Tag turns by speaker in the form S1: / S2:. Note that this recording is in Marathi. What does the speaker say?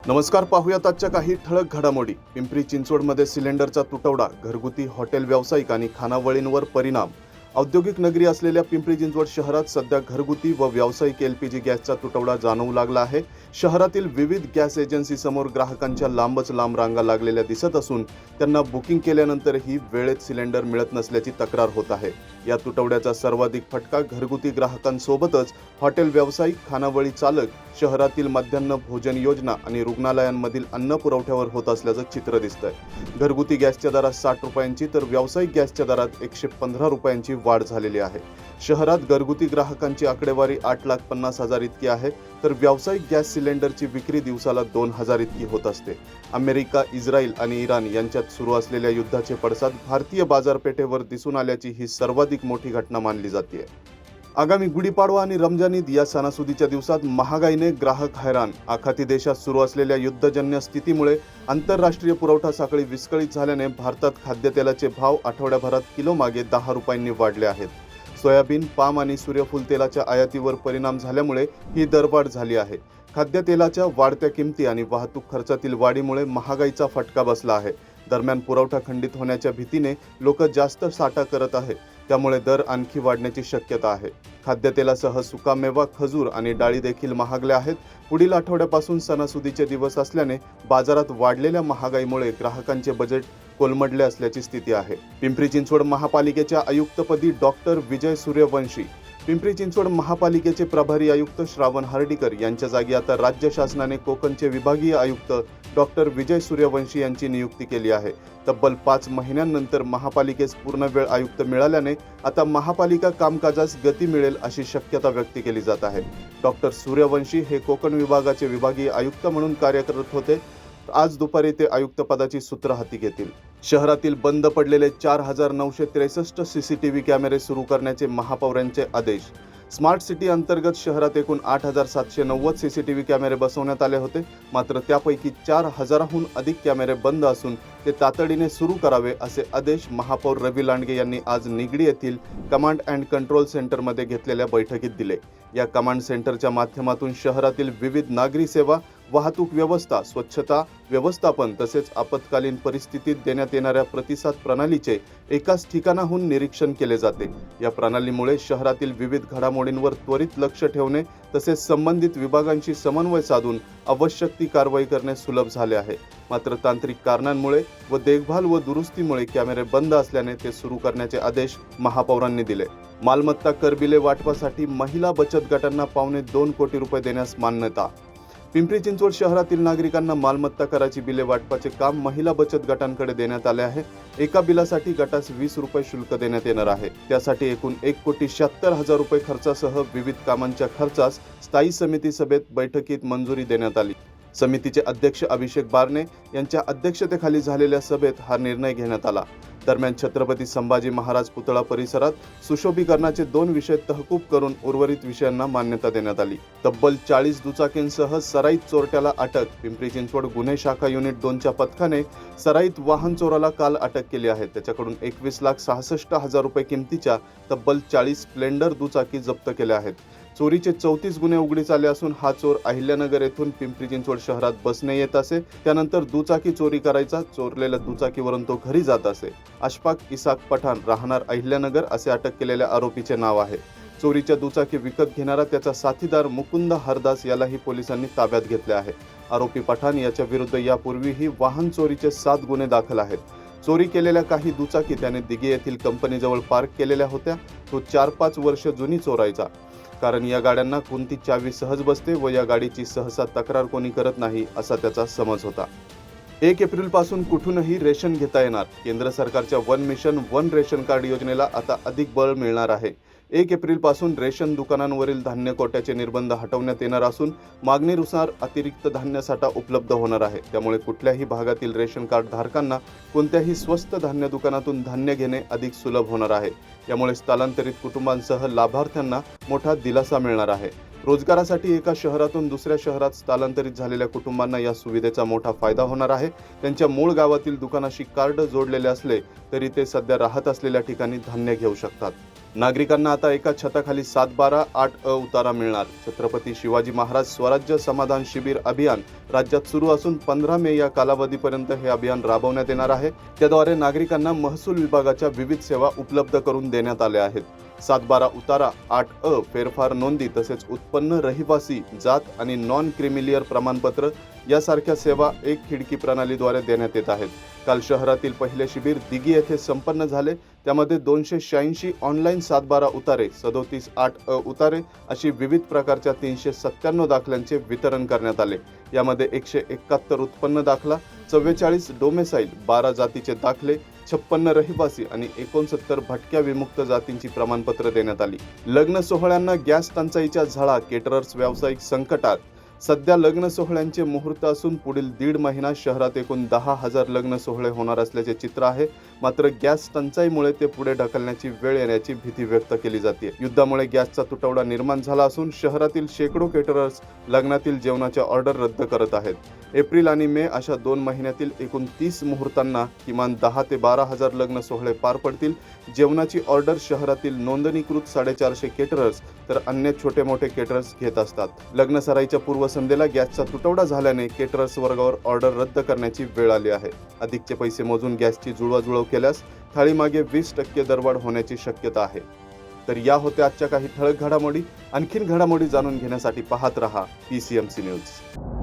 S1: नमस्कार, पाहूयात आजच्या काही ठळक घडामोडी. पिंपरी चिंचवडमध्ये सिलेंडरचा तुटवडा, घरगुती हॉटेल व्यावसायिक आणि खानावळींवर परिणाम. औद्योगिक नगरी असलेल्या पिंपरी चिंचवड शहरात सध्या घरगुती व व्यावसायिक LPG गॅसचा तुटवडा जाणवू लागला आहे. शहरातील विविध गॅस एजन्सीसमोर ग्राहकांच्या लांबच लांब रांगा लागलेल्या दिसत असून त्यांना बुकिंग केल्यानंतरही वेळेत सिलेंडर मिळत नसल्याची तक्रार होत आहे. या तुटवड्याचा सर्वाधिक फटका घरगुती ग्राहकांसोबतच हॉटेल व्यावसायिक, खानावळी चालक, शहरातील मध्यान्ह भोजन योजना आणि रुग्णालयांमधील अन्न पुरवठ्यावर होत असल्याचं चित्र दिसतंय. घरगुती गॅसच्या दरात 60 रुपयांची तर व्यावसायिक गॅसच्या दरात 115 रुपयांची वाढ झालेली आहे. शहरात घरगुती ग्राहकांची आकडेवारी 8,50,000 इतकी आहे, तर व्यावसायिक गॅस सिलेंडरची विक्री दिवसाला 2,000 इतकी होत असते. अमेरिका, इस्रायल आणि इराण यांच्यात सुरू असलेल्या युद्धाचे पडसाद भारतीय बाजारपेठेवर दिसून आल्याची ही सर्वाधिक मोठी घटना मानली जाते. आगामी गुढीपाडवा आणि रमजान ईद या सणासुदीच्या दिवसात महागाईने ग्राहक हैराण. आखाती देशात सुरू असलेल्या युद्धजन्य स्थितीमुळे आंतरराष्ट्रीय पुरवठा साखळी विस्कळीत झाल्याने भारतात खाद्यतेलाचे भाव आठवड्याभरात किलो मागे 10 रुपयांनी वाढले आहेत. सोयाबीन, पाम आणि सूर्यफूल तेलाच्या आयातीवर परिणाम झाल्यामुळे ही दरवाढ झाली आहे. खाद्यतेलाच्या वाढत्या किमती आणि वाहतूक खर्चातील वाढीमुळे महागाईचा फटका बसला आहे. दरम्यान पुरवठा खंडित होण्याच्या भीतीने लोक जास्त साठा करत आहेत, त्यामुळे दर आणखी वाढण्याची शक्यता आहे. खाद्यतेलासह सुकामेवा, खजूर आणि डाळी देखील महागल्या आहेत. पुढील आठवड्यापासून सणासुदीचे दिवस असल्याने बाजारात वाढलेल्या महागाईमुळे ग्राहकांचे बजेट कोलमडले असल्याची स्थिती आहे. पिंपरी चिंचवड महापालिकेच्या आयुक्तपदी डॉक्टर विजय सूर्यवंशी. पिंपरी चिंचवड महापालिकेचे प्रभारी आयुक्त श्रावण हर्डीकर यांच्या जागी आता राज्य शासनाने कोकणचे विभागीय आयुक्त डॉक्टर विजय सूर्यवंशी यांची नियुक्ती केली आहे. तब्बल 5 महिन्यांनंतर महापालिकेस पूर्णवेळ आयुक्त मिळाल्याने आता महापालिका कामकाजास गती मिळेल अशी शक्यता व्यक्त केली जात आहे. डॉक्टर सूर्यवंशी हे कोकण विभागाचे विभागीय आयुक्त म्हणून कार्य करत होते. आज दुपारी ते आयुक्त पदाची सूत्र हाती घेतील. शहरातील बंद पडलेले 4,963 CCTV कॅमेरे सुरू करण्याचे महापौरांचे आदेश. स्मार्ट सिटी अंतर्गत शहरात एकूण 8,790 CCTV कॅमेरे बसवण्यात आले होते. मात्र त्यापैकी 4,000हून अधिक कॅमेरे बंद असून ते तातडीने सुरू करावे असे आदेश महापौर रवी लांडगे यांनी आज निगडी येथील कमांड अँड कंट्रोल सेंटरमध्ये घेतलेल्या बैठकीत दिले. या कमांड सेंटरच्या माध्यमातून शहरातील विविध नागरी सेवा, वाहतूक व्यवस्था, स्वच्छता व्यवस्थापन तसेच आपत्कालीन परिस्थितीत देण्यात येणाऱ्या प्रतिसाद प्रणालीचे एकाच ठिकाणाहून निरीक्षण केले जाते. या प्रणालीमुळे शहरातील विविध घडामोडींवर त्वरित लक्ष ठेवणे तसेच संबंधित विभागांशी समन्वय साधून आवश्यक ती कारवाई करणे सुलभ झाले आहे. मात्र तांत्रिक कारणांमुळे व देखभाल व दुरुस्तीमुळे कॅमेरे बंद असल्याने ते सुरू करण्याचे आदेश महापौरांनी दिले. मालमत्ता कर बिले वाटपासाठी महिला बचत गटांना 2.25 कोटी रुपये देण्यास मान्यता. पिंपरी चिंचवड शहरातील नागरिकांना मालमत्ता कराची बिले वाटपाचे काम महिला बचत गटांकडे देण्यात आले आहे. एका बिलासाठी गटास 20 रुपये शुल्क देण्यात येणार आहे. त्यासाठी एकूण 1,76,00,000 रुपये खर्चासह विविध कामांच्या खर्चास स्थायी समिती सभेत बैठकीत मंजुरी देण्यात आली. समितीचे अध्यक्ष अभिषेक बारणे यांच्या अध्यक्षतेखाली झालेल्या सभेत हा निर्णय घेण्यात आला. दरम्यान छत्रपती संभाजी महाराज पुतळा परिसरात सुशोभीकरणाचे 2 विषय तहकूब करून उर्वरित विषयांना मान्यता देण्यात आली. तब्बल 40 दुचाकींसह सराईत चोरट्याला अटक. पिंपरी चिंचवड गुन्हे शाखा युनिट 2च्या पथकाने सराईत वाहन चोराला काल अटक केली आहे. त्याच्याकडून 21,66,000 रुपये किमतीच्या तब्बल 40 स्प्लेंडर दुचाकी जप्त केल्या आहेत. चोरीचे 34 गुन्हे उघडीस आले असून हा चोर अहिल्यानगर येथून पिंपरी चिंचवड शहरात बसने येत असे. त्यानंतर दुचाकी चोरी करायचा. चोरलेल्या दुचाकीवरून तो घरी जात असे. अशफाक इसाक पठाण, राहणार अहिल्यानगर असे अटक केलेल्या आरोपीचे नाव आहे. चोरीच्या दुचाकी विकत घेणारा त्याचा साथीदार मुकुंद हरदास यालाही पोलिसांनी ताब्यात घेतले आहे. आरोपी पठाण याच्या विरुद्ध यापूर्वीही वाहन चोरीचे 7 गुन्हे दाखल आहेत. चोरी केलेल्या काही दुचाकी त्याने दिघे येथील कंपनीजवळ पार्क केलेल्या होत्या. तो 4-5 वर्ष जुनी चोरायचा, कारण या गाड्यांना कोणती चावी सहज बसते व या गाडीची सहसा तक्रार कोणी करत नाही असा त्याचा समज होता. 1 एप्रिलपासून कुठूनही रेशन घेता येणार. केंद्र सरकारच्या one mission one ration card योजनेला आता अधिक बळ मिळणार आहे. 1 एप्रिलपासून रेशन दुकानांवरील धान्य कोट्याचे निर्बंध हटवण्यात येणार असून मागणीनुसार अतिरिक्त धान्य साठा उपलब्ध होणार आहे. त्यामुळे कुठल्याही भागातील रेशन कार्ड धारकांना कोणत्याही स्वस्त धान्य दुकानातून धान्य घेणे अधिक सुलभ होणार आहे. यामुळे स्थलांतरित कुटुंबांसह लाभार्थ्यांना मोठा दिलासा मिळणार आहे. रोजगारासाठी एका शहरातून दुसऱ्या शहरात स्थलांतरित झालेल्या कुटुंबांना या सुविधेचा मोठा फायदा होणार आहे. त्यांच्या मूळ गावातील दुकानाशी कार्ड जोडलेले असले तरी ते सध्या राहत असलेल्या ठिकाणी धान्य घेऊ शकतात. नागरिकांना आता एका छताखाली 7/12 8 उतारा मिळणार. छत्रपती शिवाजी महाराज स्वराज्य समाधान शिबिर अभियान राज्यात सुरू असून 15 मे या कालावधीपर्यंत हे अभियान राबवण्यात येणार आहे. त्याद्वारे नागरिकांना महसूल विभागाच्या विविध सेवा उपलब्ध करून देण्यात आल्या आहेत. 7/12 उतारा, 8 फेरफार नोंदी तसेच उत्पन्न, रहिवासी, जात आणि नॉन क्रिमिलियर प्रमाणपत्र यासारख्या सेवा एक खिडकी प्रणालीद्वारे देण्यात येत आहेत. काल शहरातील पहिले शिबिर दिघी येथे संपन्न झाले. त्यामध्ये 286 ऑनलाईन 7/12 उतारे, 37 8 उतारे अशी विविध प्रकारच्या 397 दाखल्यांचे वितरण करण्यात आले. यामध्ये 171 उत्पन्न दाखला, 44 डोमेसाईल, 12 जातीचे दाखले, 56 रहिवासी आणि 69 भटक्या विमुक्त जातींची प्रमाणपत्र देण्यात आली. लग्न सोहळ्यांना गॅस टंचाईच्या झळा, केटरर्स व्यावसायिक संकटात. सध्या लग्न सोहळ्यांचे मुहूर्त असून पुढील 1.5 महिना शहरात एकूण 10,000 लग्न सोहळे होणार असल्याचे चित्र आहे. मात्र गॅस टंचाईमुळे ते पुढे ढकलण्याची वेळ येण्याची भीती व्यक्त केली जाते. युद्धामुळे गॅसचा तुटवडा निर्माण झाला असून शहरातील शेकडो केटरर्स लग्नातील जेवणाच्या ऑर्डर रद्द करत आहेत. एप्रिल आणि मे अशा 2 महिन्यातील एकूण 30 मुहूर्तांना किमान 10 ते 12,000 लग्न सोहळे पार पडतील. जेवणाची ऑर्डर शहरातील नोंदणीकृत 450 केटरर्स तर अन्य छोटे मोठे केटरर्स घेत असतात. लग्न सराईच्या पूर्वसंध्येला गॅसचा तुटवडा झाल्याने केटरर्स वर्गावर ऑर्डर रद्द करण्याची वेळ आली आहे. अधिकचे पैसे मोजून गॅसची जुळवाजुळव केल्यास थाळीमागे 20% दरवाढ होण्याची शक्यता आहे. तर या होत्या आजच्या काही ठळक घडामोडी. आणखीन घडामोडी जाणून घेण्यासाठी पाहत रहा PCMC न्यूज.